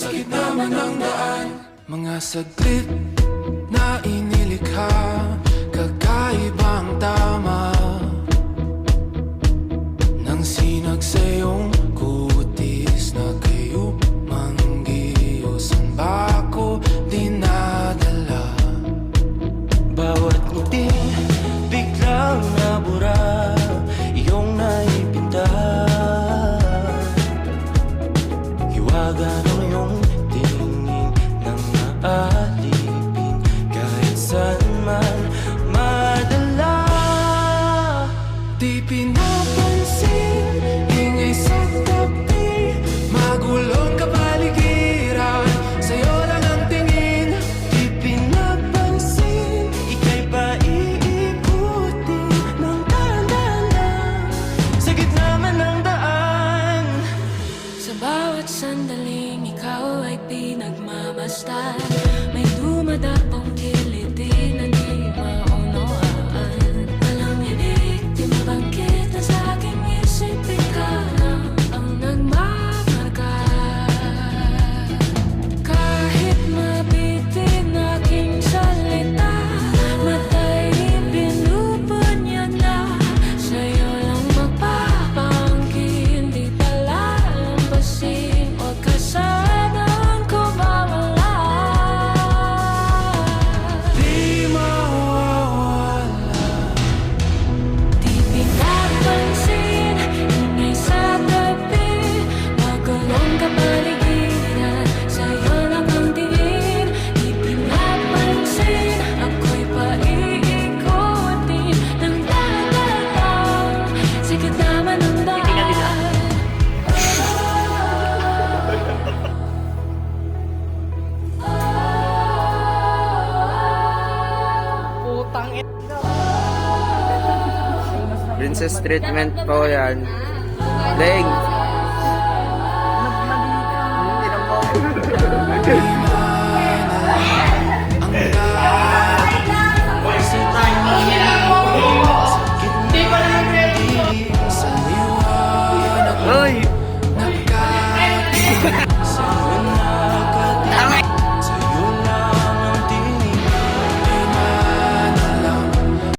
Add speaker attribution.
Speaker 1: sa gitna man ng daan. Mga saglit na inilikha, kakaibang tama nang sinag sa iyong kutis na kayo manggiyosan ba ako dinadala?
Speaker 2: Bawat ngiti biglang nabura, iyong naipinta. Hiwaga ng iyong tingin nang maalipin, kahit saan man madala.
Speaker 1: Di pinapansin, ingay sa tabi, magulong kapaligiran, sa'yo lang ang tingin.
Speaker 2: Di pinapansin, ika'y paiikutin ng dahan-dahan sa gitna man ng daan.
Speaker 3: Sa bawat sandaling ikaw ay pinagmamasdan, may dumadapong kiliti na di maunawaan. Walang ibig, di mabangkit na sa aking isip, ikaw lang ang nagmamarka. Kahit mabitin aking salita, matay pinupod niya na, sa'yo lang magpapangkin, di pala lampasin, huwag ka sanang kumawala.
Speaker 1: Di mawawala.
Speaker 3: Di pinapansin, ingay sa tabi, magulong kapaligiran, sa'yo lang ang tingin. Di pinapansin, ako'y paiikutin ng dahan-dahan sa gitna man ng daan.
Speaker 4: Princess treatment po yan. Leng! Uy!